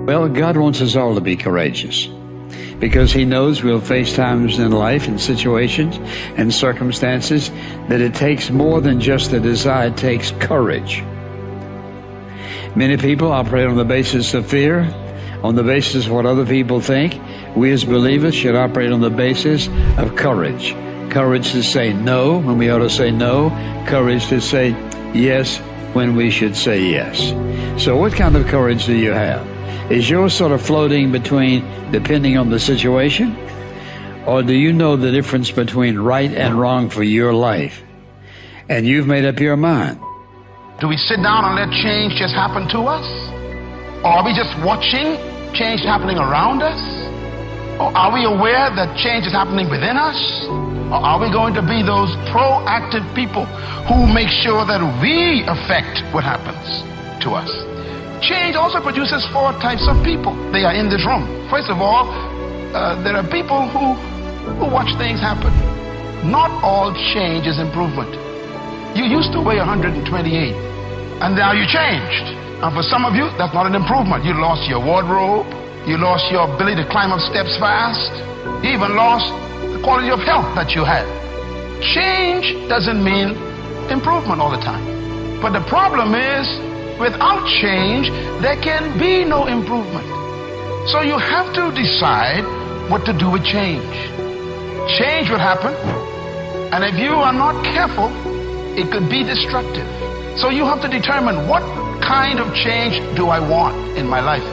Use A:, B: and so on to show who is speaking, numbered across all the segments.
A: Well, God wants us all to be courageous because He knows we'll face times in life and situations and circumstances that it takes more than just a desire. It takes courage. Many people operate on the basis of fear, on the basis of what other people think. We as believers should operate on the basis of courage. Courage to say no when we ought to say no. Courage to say yes when we should say yes. So what kind of courage do you have? Is yours sort of floating between depending on the situation? Or do you know the difference between right and wrong for your life? And you've made up your mind.
B: Do we sit down and let change just happen to us? Or are we just watching change happening around us? Or are we aware that change is happening within us? Or are we going to be those proactive people who make sure that we affect what happens to us? Change also produces 4 types of people. They are in this room. First of all, there are people who watch things happen. Not all change is improvement. You used to weigh 128, and now you changed. And for some of you, that's not an improvement. You lost your wardrobe. You lost your ability to climb up steps fast. You even lost the quality of health that you had. Change doesn't mean improvement all the time. But the problem is, without change, there can be no improvement. So you have to decide what to do with change. Change will happen, and if you are not careful, it could be destructive. So you have to determine, what kind of change do I want in my life?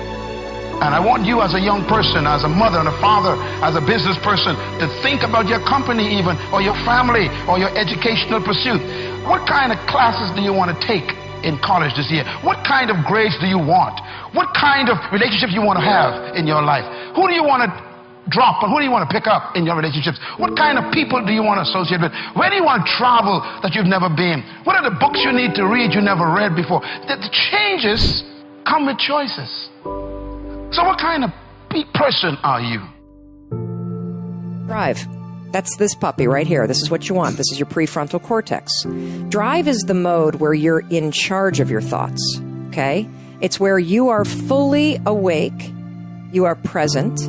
B: And I want you as a young person, as a mother and a father, as a business person, to think about your company even, or your family, or your educational pursuit. What kind of classes do you want to take in college this year? What kind of grades do you want? What kind of relationships you want to have in your life? Who do you want to drop and who do you want to pick up in your relationships? What kind of people do you want to associate with? Where do you want to travel that you've never been? What are the books you need to read you never read before? The changes come with choices. So what kind of person are you?
C: Drive. That's this puppy right here. This is what you want. This is your prefrontal cortex. Drive is the mode where you're in charge of your thoughts, okay? It's where you are fully awake, you are present,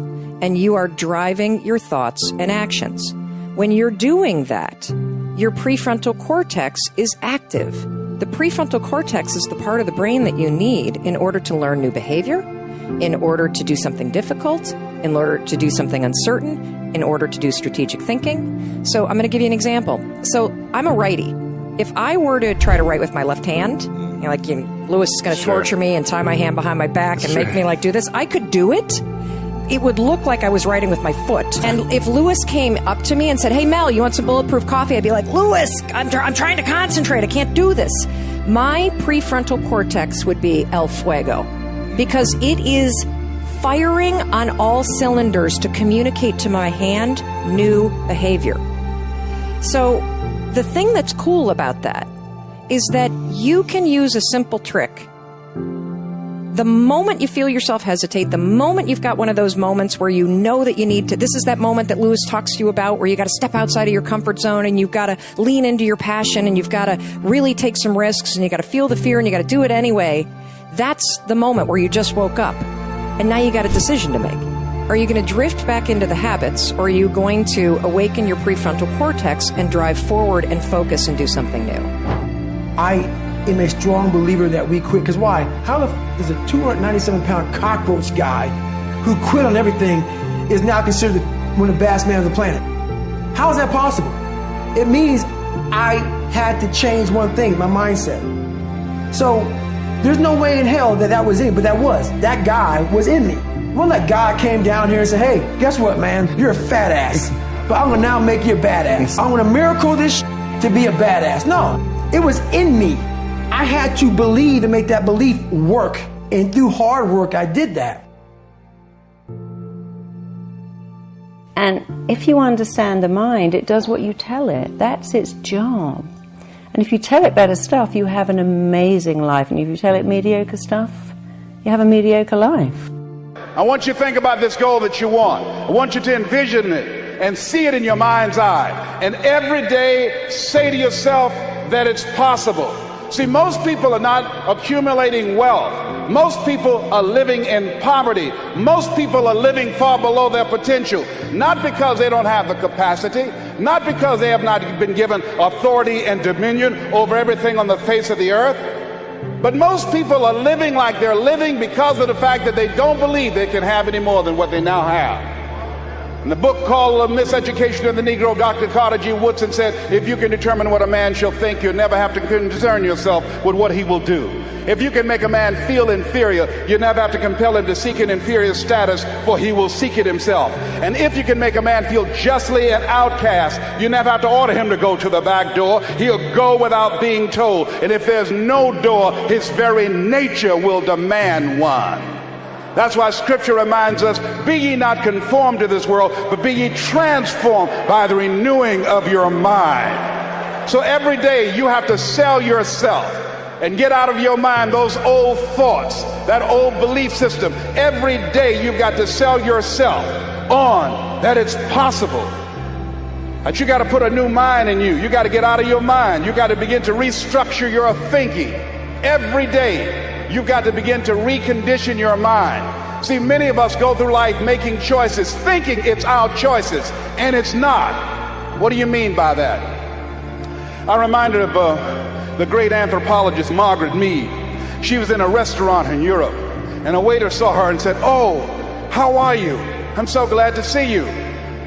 C: and you are driving your thoughts and actions. When you're doing that, your prefrontal cortex is active. The prefrontal cortex is the part of the brain that you need in order to learn new behavior, in order to do something difficult, in order to do something uncertain, in order to do strategic thinking. So I'm going to give you an example. So I'm a righty. If I were to try to write with my left hand, Lewis is going to torture me and tie my hand behind my back and make me do this, I could do it. It would look like I was writing with my foot. And if Lewis came up to me and said, "Hey, Mel, you want some bulletproof coffee?" I'd be like, "Lewis, I'm trying to concentrate. I can't do this." My prefrontal cortex would be el fuego, because it is firing on all cylinders to communicate to my hand new behavior. So the thing that's cool about that is that you can use a simple trick. The moment you feel yourself hesitate, the moment you've got one of those moments where you know that you need to, this is that moment that Lewis talks to you about where you got to step outside of your comfort zone and you've got to lean into your passion and you've got to really take some risks and you got to feel the fear and you got to do it anyway. That's the moment where you just woke up and now you got a decision to make. Are you going to drift back into the habits, or are you going to awaken your prefrontal cortex and drive forward and focus and do something new?
D: I am a strong believer that we quit. Because why? How the f is a 297-pound cockroach guy who quit on everything is now considered one of the baddest men on the planet? How is that possible? It means I had to change one thing, my mindset. So there's no way in hell that was in me, but that guy was in me. It wasn't like God came down here and said, "Hey, guess what, man? You're a fat ass, but I'm gonna now make you a badass. I'm gonna miracle this to be a badass." No, it was in me. I had to believe and make that belief work. And through hard work, I did that.
E: And if you understand the mind, it does what you tell it. That's its job. And if you tell it better stuff, you have an amazing life. And if you tell it mediocre stuff, you have a mediocre life.
F: I want you to think about this goal that you want. I want you to envision it and see it in your mind's eye. And every day say to yourself that it's possible. See, most people are not accumulating wealth. Most people are living in poverty. Most people are living far below their potential, not because they don't have the capacity, not because they have not been given authority and dominion over everything on the face of the earth, but most people are living like they're living because of the fact that they don't believe they can have any more than what they now have. In the book called Miseducation of the Negro, Dr. Carter G. Woodson said, if you can determine what a man shall think, you'll never have to concern yourself with what he will do. If you can make a man feel inferior, you never have to compel him to seek an inferior status, for he will seek it himself. And if you can make a man feel justly an outcast, you never have to order him to go to the back door. He'll go without being told. And if there's no door, his very nature will demand one. That's why Scripture reminds us, be ye not conformed to this world, but be ye transformed by the renewing of your mind. So every day you have to sell yourself and get out of your mind those old thoughts, that old belief system. Every day you've got to sell yourself on that it's possible. That you got to put a new mind in you. You got to get out of your mind. You got to begin to restructure your thinking. Every day you've got to begin to recondition your mind. See, many of us go through life making choices, thinking it's our choices, and it's not. What do you mean by that? I'm reminded of the great anthropologist Margaret Mead. She was in a restaurant in Europe, and a waiter saw her and said, "Oh, how are you? I'm so glad to see you."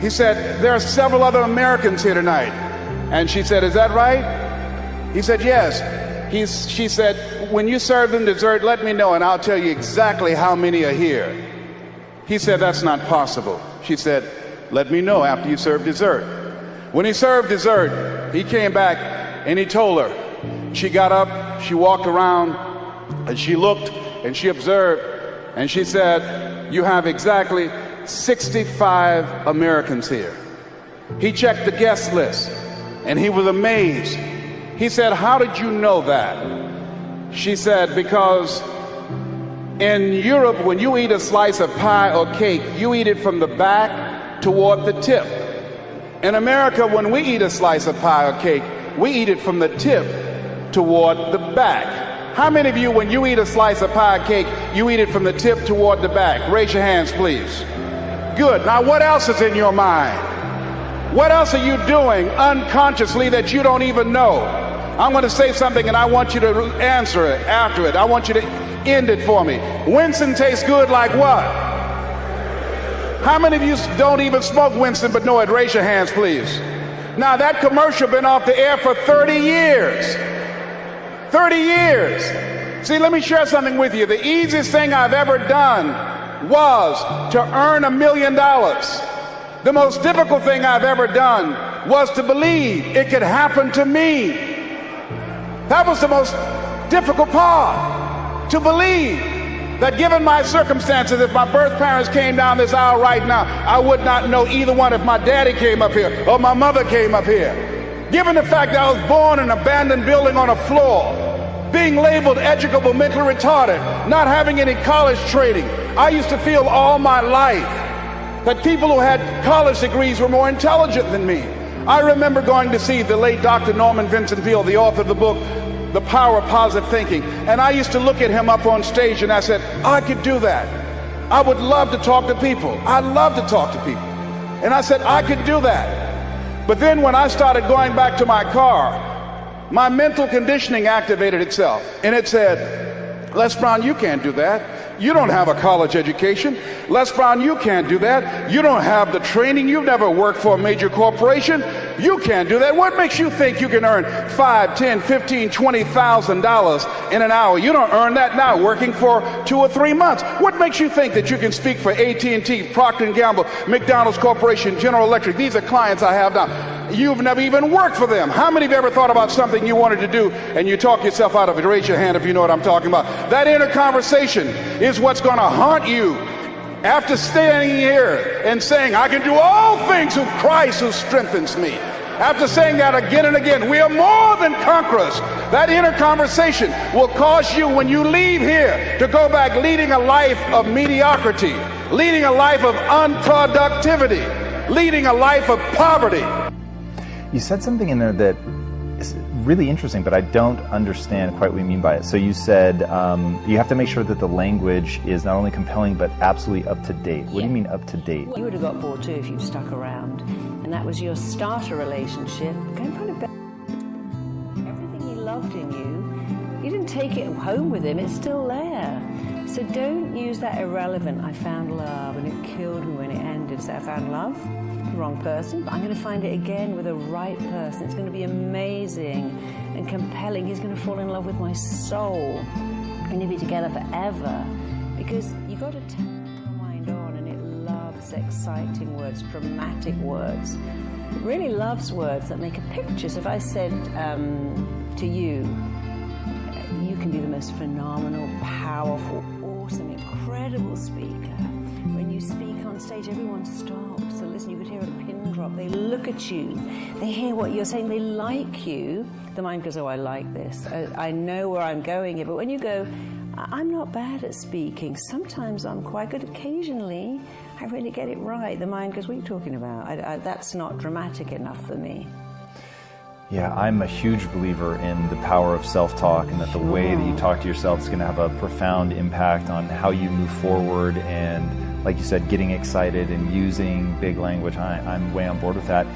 F: He said, "There are several other Americans here tonight." And she said, "Is that right?" He said, "Yes." She said, "When you serve them dessert, let me know and I'll tell you exactly how many are here." He said, "That's not possible." She said, "Let me know after you serve dessert." When he served dessert, he came back and he told her. She got up, she walked around, and she looked and she observed, and she said, "You have exactly 65 Americans here." He checked the guest list and he was amazed. He said, "How did you know that?" She said, "Because in Europe, when you eat a slice of pie or cake, you eat it from the back toward the tip. In America, when we eat a slice of pie or cake, we eat it from the tip toward the back." How many of you, when you eat a slice of pie or cake, you eat it from the tip toward the back? Raise your hands, please. Good. Now, what else is in your mind? What else are you doing unconsciously that you don't even know? I'm going to say something and I want you to answer it after it. I want you to end it for me. Winston tastes good like what? How many of you don't even smoke Winston but know it? Raise your hands, please. Now, that commercial been off the air for 30 years. 30 years. See, let me share something with you. The easiest thing I've ever done was to earn $1 million. The most difficult thing I've ever done was to believe it could happen to me. That was the most difficult part, to believe that given my circumstances, if my birth parents came down this aisle right now, I would not know either one if my daddy came up here or my mother came up here. Given the fact that I was born in an abandoned building on a floor, being labeled educable, mentally retarded, not having any college training, I used to feel all my life that people who had college degrees were more intelligent than me. I remember going to see the late Dr. Norman Vincent Peale, the author of the book, The Power of Positive Thinking. And I used to look at him up on stage and I said, I could do that. I would love to talk to people. I love to talk to people. And I said, I could do that. But then when I started going back to my car, my mental conditioning activated itself. And it said, Les Brown, you can't do that. You don't have a college education. Les Brown, you can't do that. You don't have the training. You've never worked for a major corporation. You can't do that. What makes you think you can earn $5, $10, $15, $20,000 in an hour? You don't earn that now working for 2 or 3 months. What makes you think that you can speak for AT&T, Procter & Gamble, McDonald's Corporation, General Electric? These are clients I have now. You've never even worked for them. How many of you ever thought about something you wanted to do and you talk yourself out of it? Raise your hand if you know what I'm talking about. That inner conversation is what's going to haunt you after standing here and saying, I can do all things through Christ who strengthens me. After saying that again and again, we are more than conquerors. That inner conversation will cause you, when you leave here, to go back leading a life of mediocrity, leading a life of unproductivity, leading a life of poverty.
G: You said something in there that is really interesting, but I don't understand quite what you mean by it. So you said you have to make sure that the language is not only compelling, but absolutely up to date. What do you mean up to date?
E: You would have got bored too if you stuck around. And that was your starter relationship. Go and find a better. Everything he loved in you didn't take it home with him, it's still there. So don't use that irrelevant, I found love and it killed me when it ended. Say, I found love, the wrong person, but I'm going to find it again with the right person. It's going to be amazing and compelling. He's going to fall in love with my soul. We're going to be together forever. Because you got to turn your mind on, and it loves exciting words, dramatic words. It really loves words that make a picture. So if I said to you, you can be the most phenomenal, powerful, awesome, incredible speaker. When you speak on stage, everyone stops. So listen, you could hear a pin drop. They look at you. They hear what you're saying. They like you. The mind goes, oh, I like this. I know where I'm going here. But when you go, I'm not bad at speaking. Sometimes I'm quite good. Occasionally, I really get it right. The mind goes, what are you talking about? That's not dramatic enough for me.
G: Yeah, I'm a huge believer in the power of self-talk, and that the way that you talk to yourself is going to have a profound impact on how you move forward, and like you said, getting excited and using big language. I'm way on board with that.